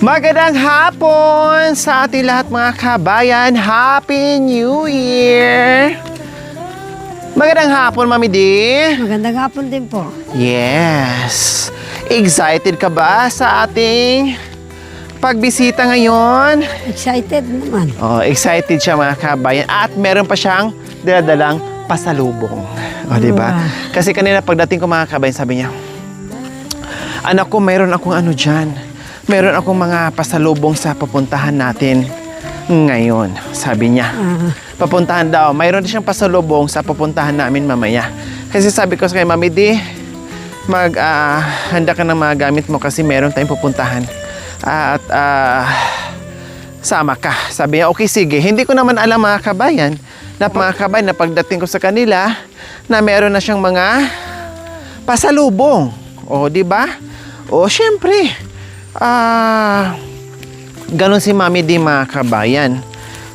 Magandang hapon sa ating lahat mga kabayan. Happy New Year! Magandang hapon, Mami D. Magandang hapon din po. Yes! Excited ka ba sa ating pagbisita ngayon? Excited naman. Oh, excited siya mga kabayan. At meron pa siyang daladalang pasalubong. O, diba? Kasi kanina pagdating ko mga kabayan, sabi niya, anak ko, mayroon akong ano dyan. Meron akong mga pasalubong sa pupuntahan natin ngayon, sabi niya. Papuntahan daw. Mayroon siyang pasalubong sa pupuntahan namin mamaya. Kasi sabi ko sa kay Mami D, handa ka ng mga gamit mo kasi meron tayong pupuntahan. At sama ka. Sabi niya, okay, sige. Hindi ko naman alam mga kabayan na pagdating ko sa kanila na meron na siyang mga pasalubong. O, di ba? O, syempre. Ganon si Mami D mga kabayan.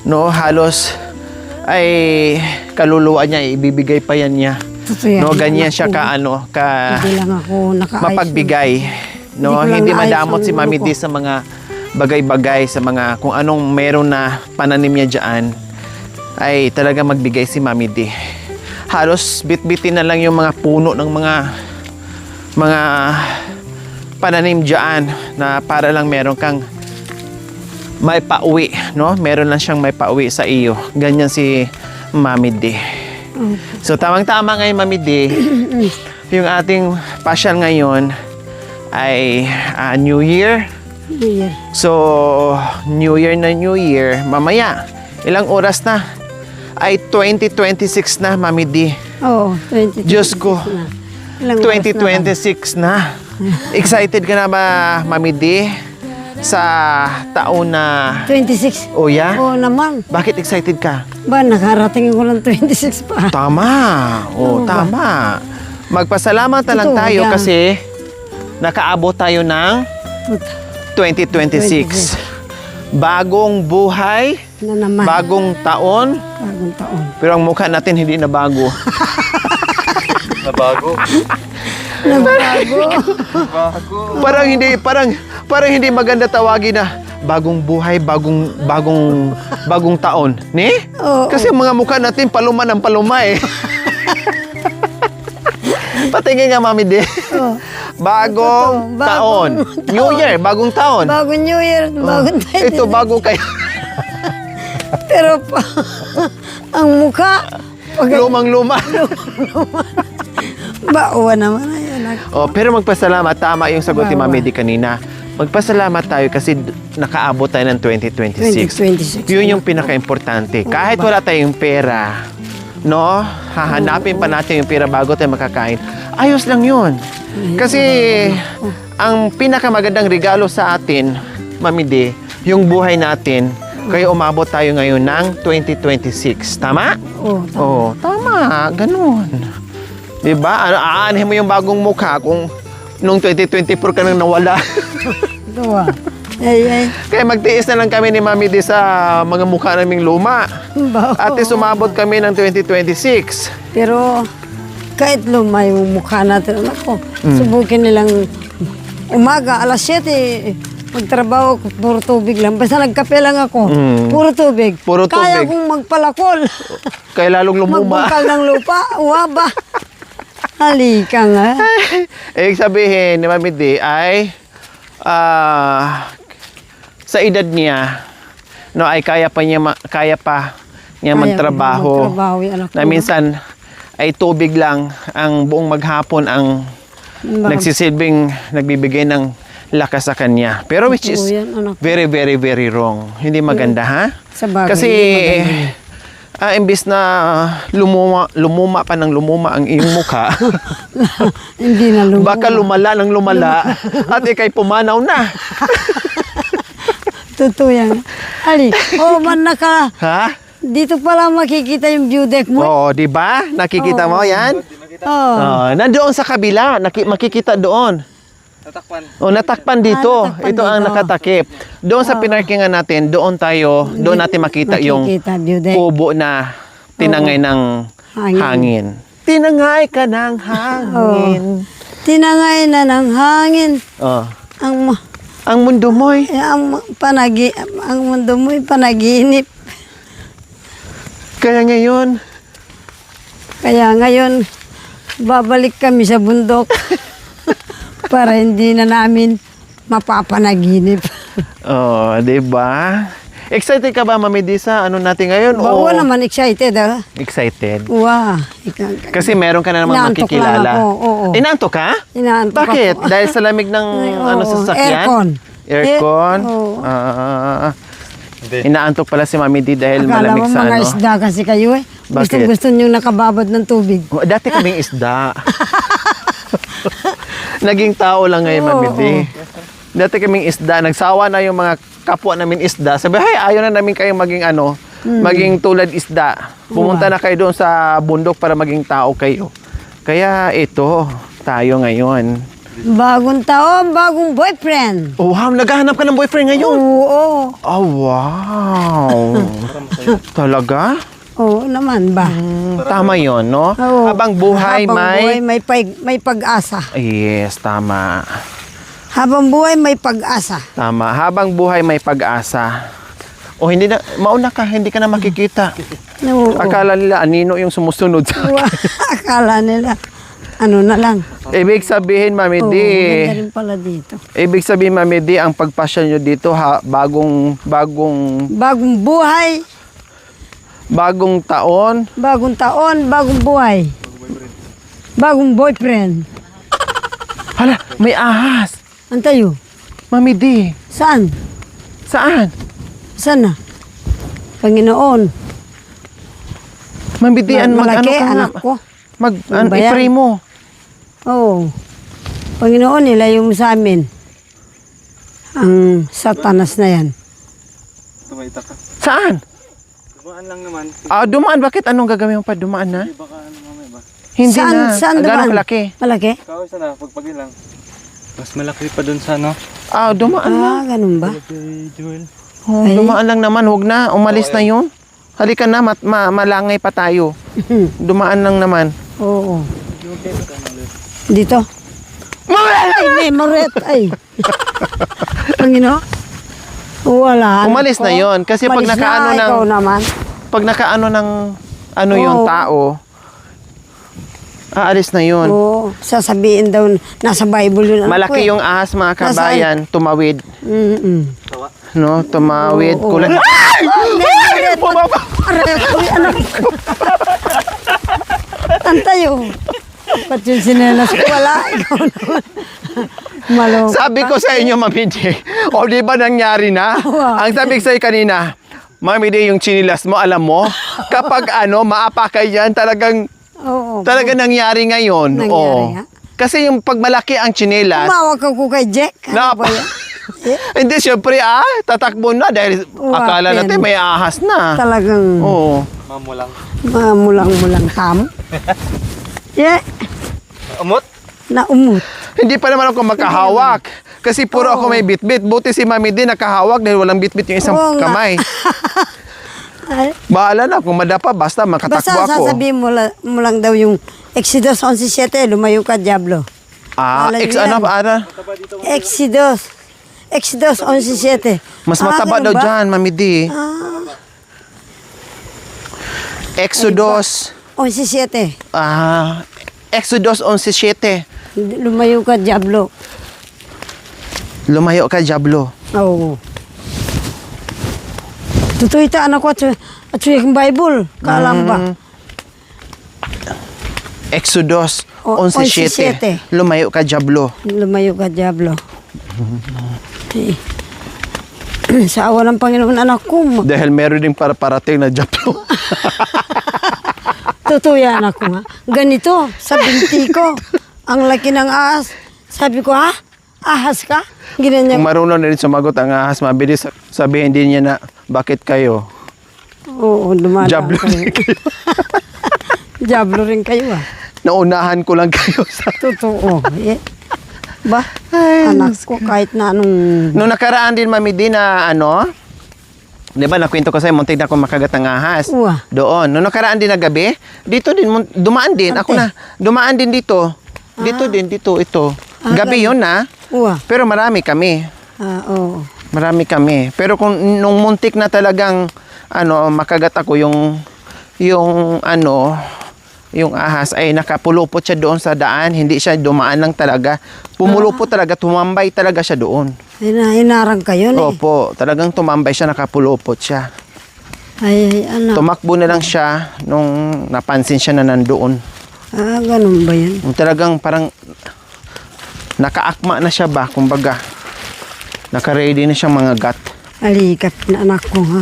No, halos ay kaluluwa niya, ibibigay pa yan niya. No, ganyan siya Hindi lang ako nakaayos. mapagbigay. No, hindi madamot si Mami D sa mga bagay-bagay, sa mga kung anong meron na pananim niya dyan, ay talaga magbigay si Mami D. Halos bit-bitin na lang yung mga puno ng mga pananim dyan na para lang meron kang may pauwi, no? Meron lang siyang may pauwi sa iyo. Ganyan si Mami D. So, tamang-tama ngayon, Mami D, yung ating pasyal ngayon ay New Year. So, New Year na New Year. Mamaya, ilang oras na? Ay 2026 na, Mami D. Oo, 2026 Diyos ko, na. Ilang oras 2026 na. Excited ka na ba, Mami D, sa taon na... 26? Oh, yeah? Oo naman. Bakit excited ka? Ba, nakarating ko ng 26 pa. Tama. Oh, Oo ba? tama. Magpasalamat na lang Totoo tayo yan. kasi nakaabot tayo ng 2026. Bagong buhay, Na naman. bagong taon, Bagong taon. pero ang mukha natin hindi na bago. Nabago. Parang hindi maganda tawagin na bagong buhay, bagong taon, ni? Oo. Kasi ang mga mukha natin paluma ng paluma eh. Patingin nga, Mami D. Oo. Bagong Totoo, taon. New Year, bagong taon. Bagong New Year, bagong taon. Ito, bago kayo. Pero pa, ang mukha, Lumang-luma. bauwa naman. Ayun. Oh, pero magpasalamat. Tama yung sagot ni Mami D kanina. Magpasalamat tayo kasi nakaabot tayo ng 2026. 2026. Yun yung pinaka-importante. Kahit wala tayong pera, no? Hahanapin pa natin yung pera bago tayo makakain. Ayos lang yun. Kasi ang pinakamagandang regalo sa atin, Mami D, yung buhay natin, kaya umabot tayo ngayon ng 2026. Tama? Oo. Oo, tama. Ganun. Diba? Aanhin mo yung bagong mukha kung nung 2024 ka nang nawala. Ito ah. Ay. Kaya magtiis na lang kami ni Mami D sa mga mukha naming luma. At sumabot kami ng 2026. Pero kahit lumay yung mukha natin, anak ko, subukin nilang umaga, alas 7, magtrabaho ko, puro tubig lang. Basta nagkape lang ako, puro tubig. Puro Kaya tubig. kong magpalakol. Kaya lalong lumuma. Magbungkal ng lupa, waba. Halika nga. Ibig sabihin ni Mami D ay sa edad niya, no, ay kaya pa niya magtrabaho. Magtrabaho yung anak ko. Na minsan ay tubig lang ang buong maghapon ang nagsisilbing nagbibigay ng lakas sa kanya. Pero which is Totoo yan, anak ko. very, very, very wrong. Hindi maganda, ha? Sa bagay, Kasi hindi maganda. imbis na lumuma pa ng lumuma ang iyong mukha, Hindi na lumuma. baka lumala ng lumala at ikay pumanaw na. Totoo yan. Ali, man naka, Ha? dito pala makikita yung view deck mo. Oo, di ba? Nakikita mo yan? Oh. Nandoon sa kabila, makikita doon. Tatakpan. O, natakpan dito. natakpan Ito ang dito. nakatakip. Doon sa pinarkingan natin, doon natin makita yung Makikita, view deck. kubo na tinangay ng hangin. Tinangay ka ng hangin. Tinangay na ng hangin. Oh. Ang Ang mundo mo'y. Ang mundo mo'y panaginip. Kaya ngayon, Kaya ngayon, babalik kami sa bundok para hindi na namin mapapanaginip. oh, di ba? Excited ka ba, Mami Di, sa ano natin ngayon? Bawa O naman excited ah. excited? Wow. Kasi meron ka na naman Inaantok makikilala. lang ako, oo. Inaantok ka? Inaantok Bakit? ako. Dahil sa lamig ng Oo, sasakyan? aircon. Aircon? Oo. Inaantok pala si Mami Di dahil Akala malamig mo sa mga ano. isda kasi kayo eh. Bakit? Gusto nyo nakababad ng tubig. Oh, dati kaming isda. Naging tao lang ngayon, Mami Oo, Di. Dati kaming isda. Nagsawa na yung mga kapwa namin isda. Sabi, hey, ayaw na namin kayong maging maging tulad isda. Pumunta na kayo doon sa bundok para maging tao kayo. Kaya ito, tayo ngayon. Bagong taon, bagong boyfriend. Oh, wow, naghahanap ka ng boyfriend ngayon? Oo. Oh, wow. Talaga? Oo naman ba? Tama yon, no? Oo. Habang buhay Habang buhay, may... may pag-asa. Yes, tama. Habang buhay, may pag-asa. Tama. Habang buhay may pag-asa. O hindi na, mauna ka, hindi ka na makikita. Oo. Akala nila anino yung sumusunod sa akin. Akala nila, ano na lang. Ibig sabihin, Mami Oo, Di, ganda rin pala dito. ibig sabihin, Mami Di, ang pagpasya nyo dito, bagong Bagong buhay, taon. bagong taon, bagong buhay. Bagong boyfriend. Hala, may ahas. Antayo, Mami Di, saan? saan? Saan na? Panginoon. Mami Di, Malaki, ka nga? anak ko. Ano ba yan? I-pray mo. Oo. Panginoon, nilayo mo sa amin. Ang satanas na yan. Tumaita ka. Saan? Dumaan lang naman. Dumaan. Bakit? Anong gagawin mo pa? Dumaan na? Baka ano mamaya ba? Hindi Saan- na. saan Gano'ng dumaan? kalaki? Malaki? Ikaw sana, pagpagin lang. Mas malaki pa dun sa ano? Dumaan na. Ganun ba? Kay Joel. Oh, Ay. dumaan lang naman. Huwag na. Umalis na yun. Halika na. Malangay pa tayo. Dumaan lang naman. Oo. Dito? Ay, may maret. Ay. Panginoon? Wala. Umalis na yun. Kasi pag Umalis nakaano na, ng... ikaw naman. Pag nakaano ng... Ano yung Oo. tao... Aalis na yun. Oo. Sasabihin daw, nasa Bible yun. anak ko Malaki eh. yung ahas, mga kabayan. Tumawid. Mm-mm. No? Tumawid. Oo. Kulay. Ay, Bumaba! aray, uy, anak. Antayo. Ba't yung sinelas ko? Wala. Ikaw naman. Maloko. Sabi ko sa inyo, Mami D, o di ba nangyari na? Wow. Ang sabi ko sa'yo kanina, Mami D, yung chinilas mo, alam mo, kapag maapakay yan, talagang Oo. nangyari ngayon. Nangyari Oo. nga. Kasi yung pag malaki ang chinilas, Tumawag ako kay Jack. Ano ba yan? Eh, hindi, syempre, tatakbo na dahil akala Wapen. natin may ahas na. talagang Oo. Mamulang. mamulang-mulang tam. Yeah. Umot? Naumot. Hindi pa naman ako makahawak. Kasi puro ako may bitbit. Buti si Mami din nakahawak dahil walang bitbit yung isang Oo nga. kamay. Ay, Bahala na kung madapa, basta makatakbo basta ako. sasabihin mo lang daw yung Exodus 11:7, lumayo ka, Diablo. Wala Ano yan. ba? Exodus 11:7. Mas mataba ganun daw ba? dyan, Mami D. Exodus. 11:7. Exodus 11:7. Lumayo ka, Diablo. Lumayo ka, Diablo. Oo. Totoo ito, anak ko, at yung Bible. Kaalam ba? Exodus 11:7. 11:7. Lumayo ka, Diablo. Lumayo ka, Diablo. Eh. Sa awa ng Panginoon, anak ko. Dahil meron din parating na Diablo. Totoo yan, anak ko. Ha? Ganito, sa binti ko. Ang laki ng ahas. Sabi ko, ha? Ahas ka? Ginanya Kung ko. marunong na rin sumagot ang ahas, mabilis sabihin din niya na, bakit kayo? Oo, dumadaan Diablo kayo. rin kayo. Diablo rin kayo, ah. Naunahan ko lang kayo sa... Totoo. Eh. Ba? Ay, Anak ko, kahit na anong... Nung nakaraan din, Mami D, na di ba, nakwento ko sa'yo, muntik na akong makagat ng ahas. Uwa. Doon. Nung nakaraan din na gabi, dito din, dumaan din. Ako Ante. na, dumaan din dito. Dito din, dito, ito. Gabi ganun. yun na. Uwa. Pero marami kami. Oo. Marami kami. Pero kung nung muntik na talagang makagat ako yung ahas ay nakapulupot siya doon sa daan, hindi siya dumaan lang talaga. Pumulupot talaga, tumambay talaga siya doon. Hinarang kayo eh. Opo, talagang tumambay siya, nakapulupot siya. Ay, anak. Tumakbo na lang siya nung napansin siya na nandoon. Ganun ba yan? Yung talagang parang nakaakma na siya ba, kumbaga. Naka-ready na siyang mga gat. Alikat na anak ko, ha?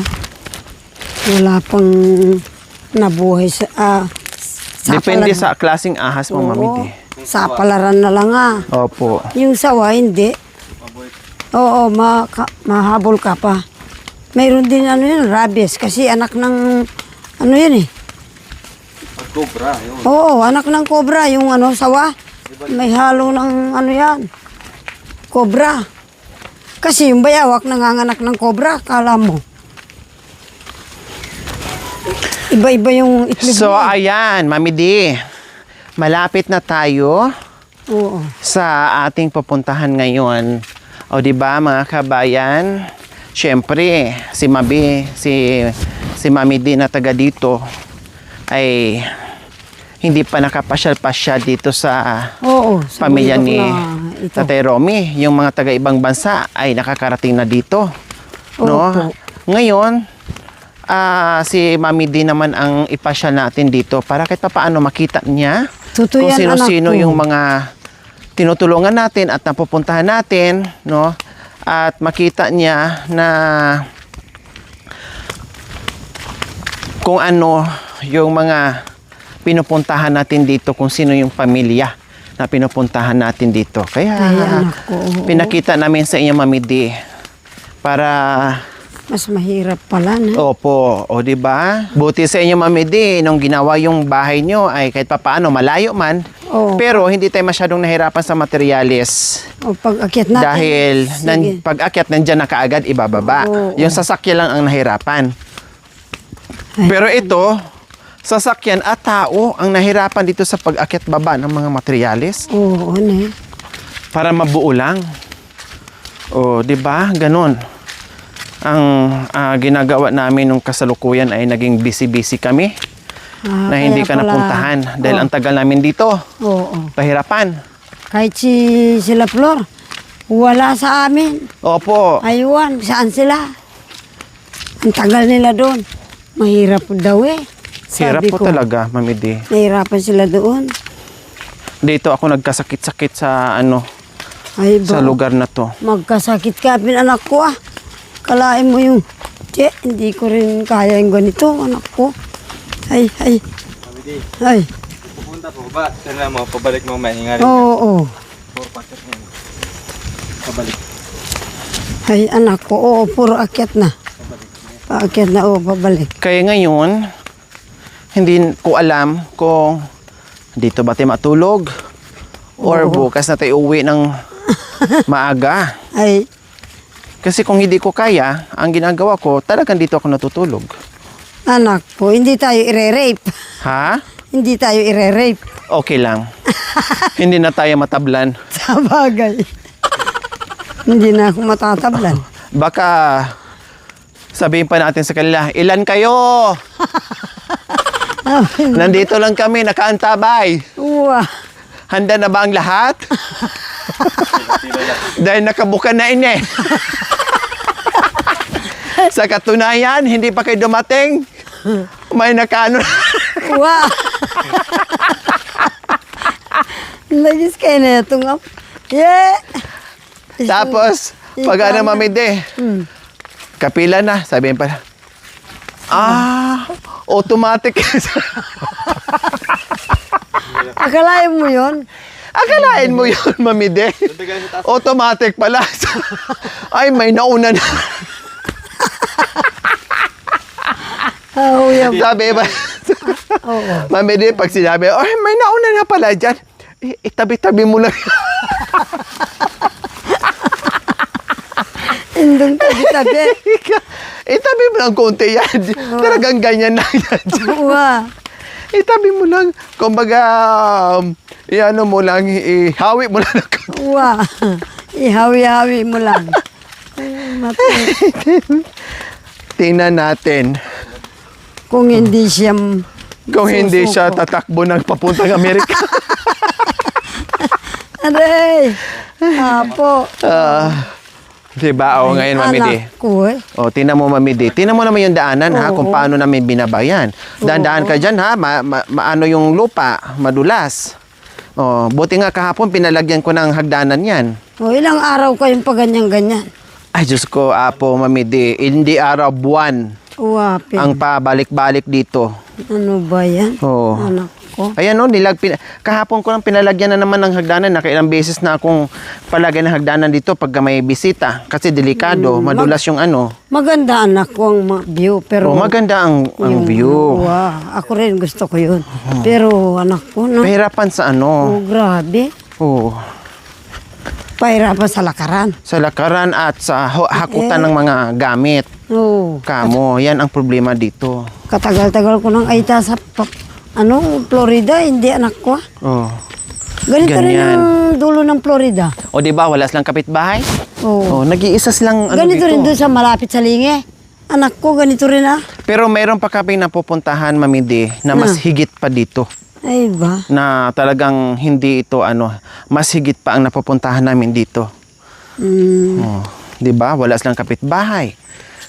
Wala pang nabuhay sa... Depende sa klaseng ahas mo, Mami D. Sa palaran na lang, ha? Opo. Yung sawa, hindi. Oo, mahabol ka pa. Mayroon din yun, rabies. Kasi anak ng... yun eh? Cobra, yun. Oo, anak ng cobra. Yung sawa. May halo ng yan. Cobra. Kasi yung bayawak nanganganak ng cobra, kala mo. Iba-iba yung itlog. So, ayan, Mami D. Malapit na tayo Oo. sa ating pupuntahan ngayon. O, di ba, mga kabayan? Siyempre, si Mami D na taga dito ay hindi pa nakapasyal-pasyal dito sa Oo. Sa pamilya bundok ni na ito. Tatay Romy. Yung mga taga ibang bansa ay nakakarating na dito. No? Opo. Ngayon, si Mami D naman ang ipasyal natin dito para kahit paano makita niya Totoo kung yan, sino-sino anak ko. yung mga tinutulungan natin at napupuntahan natin, no? At makita niya na kung ano yung mga pinupuntahan natin dito, kung sino yung pamilya na pinupuntahan natin dito. Kaya Ay, anak ko. Oo. pinakita namin sa inyo, Mami D, para Mas mahirap pala, no? opo, o di ba? Buti sa inyo, Mami D, nung ginawa yung bahay nyo ay kahit papaano malayo man, Oo. pero hindi tayo masyadong nahirapan sa materyales. O pag-akyat natin. Dahil Sige. pag-akyat nandyan na kaagad ibababa. Oo. Yung sasakyan lang ang nahirapan. Ay. Pero ito, sasakyan at tao ang nahirapan dito sa pag-akyat baba ng mga materyales Oo, ano eh. para mabuo lang. O, di ba? Ganon. Ang ginagawa namin nung kasalukuyan ay naging busy-busy kami na hindi ka Kaya pala. napuntahan dahil Oo. ang tagal namin dito. Oo. Pahirapan. Kahit sila Flor, wala sa amin. Opo. Aywan, saan sila? Ang tagal nila doon. Mahirap daw eh. Hirap Sabi po ko, talaga, Mami D. nahirapan sila doon. Dito ako nagkasakit-sakit sa Ay sa ba, lugar na to. magkasakit ka pin anak ko ah. Kalain mo yung, hindi ko rin kaya yung ganito, anak ko. Ay. Mami D, Ay, pupunta po ba? Sana mo, pabalik mo mahinga rin. oo. Pabalik. Ay, anak ko, oo, puro akyat na. Paakyat na, oo, pabalik. Kaya ngayon, hindi ko alam kung dito ba tayo matulog or Oo. bukas na tayo uwi ng maaga. Ay, Kasi kung hindi ko kaya, ang ginagawa ko, talagang dito ako natutulog. anak ko, hindi tayo ire-rape. Ha? Hindi tayo ire-rape. Okay lang. Hindi na tayo matablan. Sa bagay. Hindi na ako matatablan. Baka sabihin pa natin sa kanila, ilan kayo? Nandito lang kami, nakaantabay. Uwa. Handa na ba ang lahat? Dahil nakabuka na ini. Sa katunayan, hindi pa kayo dumating. May nakaano. Uwa. Lagis kayo na itong yeah. Tapos, pag ano, Mami D, kapila na, sabihin pa, automatic. Akalain mo yun? Akalain mo yun, Mami D. Automatic pala. Ay, may nauna na. Huya. Sabi ba? Oo. Mami D, pag sinabi, ay, may nauna na pala dyan. Itabi-tabi mo lang. Indong tabi-tabi. Itabi mo lang konti yan. Talagang ganyan na yan. Uwa. Itabi mo lang. Kumbaga, iano mo lang, ihawi mo lang. Uwa. Ihawi-hawi mo lang. Salamat. Tingnan natin Kung hindi siya kung hindi siya susuko. tatakbo ng papuntang Amerika. Aray! Apo. Diba? O ngayon, Mami Di. Anak ko eh. O, tingnan mo, Mami Di. Tingnan mo naman yung daanan, ha? Kung Oo. paano namin binabayan. Dahan-dahan ka dyan, ha? Maano yung lupa, madulas. O, buti nga kahapon, pinalagyan ko ng hagdanan yan. O, ilang araw kayong pa ganyan-ganyan? Ay, Diyos ko, Apo, Mami Di. Hindi araw, buwan Uwapin. ang pabalik-balik dito. Ano ba yan? Oo. Anak ko. Ayan o, kahapon ko lang pinalagyan na naman ng hagdanan. Nakailang beses na akong palagyan ng hagdanan dito pagka may bisita. Kasi delikado, madulas yung ano. Maganda anak ko ang view, pero... O, maganda ang yung- view. Wow, ako rin gusto ko yun. Pero anak ko, no? Pahirapan sa ano. Oh, grabe. Oo. Pahirapan sa lakaran. Sa lakaran at sa hakutan ng mga gamit. Oo. Kamo, yan ang problema dito. Katagal-tagal ko nang aita sa Florida, hindi anak ko. Oh. Ganito rin Ganyan. ang dulo ng Florida. O di ba wala silang kapitbahay? Oo. Oh, nag-iisa silang ano Ganito dito. rin doon sa malapit sa linge. Anak ko, ganito rin ah. Pero mayroon pa kami napupuntahan, Mami Di, na mas higit pa dito. Ay ba? Na talagang hindi ito ano, mas higit pa ang napupuntahan namin dito. Oh, 'di ba? Wala silang kapitbahay.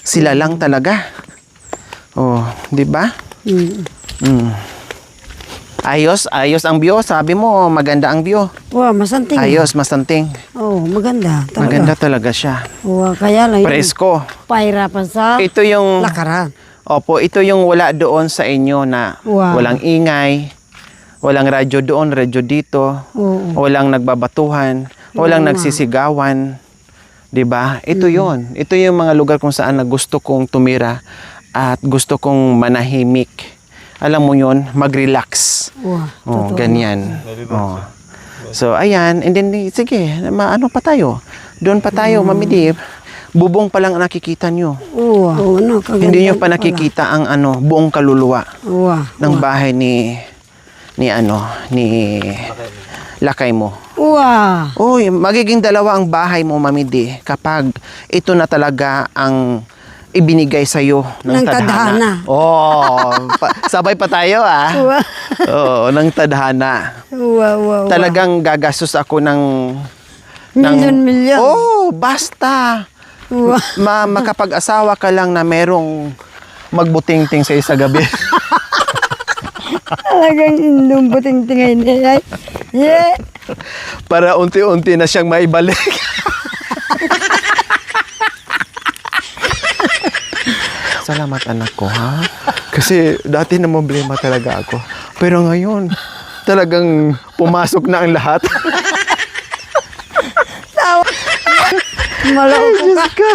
Sila lang talaga. Oh, 'di ba? Ayos ang view. Sabi mo, maganda ang view. Wow, masanting. Ayos, masanting. Oh, maganda. Talaga. Maganda talaga siya. Wow, kaya lang yun. Presko. Pahirapan sa Ito yung lakaran. Opo, ito yung wala doon sa inyo na Wow. walang ingay, walang radyo doon, radyo dito, Oo. walang nagbabatuhan, walang nagsisigawan. 'Di ba? Ito 'yon. Ito yung mga lugar kung saan na gusto kong tumira at gusto kong manahimik. Alam mo 'yon, mag-relax. Wow, Oh, totoo. ganyan. Oh. So, ayan, and then sige, ano pa tayo? Doon pa tayo, Mami Di. Bubong pa lang ang nakikita nyo. Wow, ano, kaganda Hindi nyo pa pala. nakikita ang ano, buong kaluluwa Wow. ng bahay ni lakay mo. Wow. Uy, magiging dalawa ang bahay mo, Mami Di, kapag ito na talaga ang ibinigay sa iyo ng Ng tadhana. tadhana. Oh, sabay pa tayo ah. Wow. Oo, ng tadhana. Wow, wow, Talagang gagastos ako ng Milyon. Oh, basta. Wow. Makapag-asawa ka lang na merong magbuting-ting sa isa gabi. Talagang indong buting-tingay niya. Yeah. Para unti-unti na siyang maibalik. Salamat anak ko, ha? Kasi dati na problema talaga ako. Pero ngayon, talagang pumasok na ang lahat. Malaupo ka.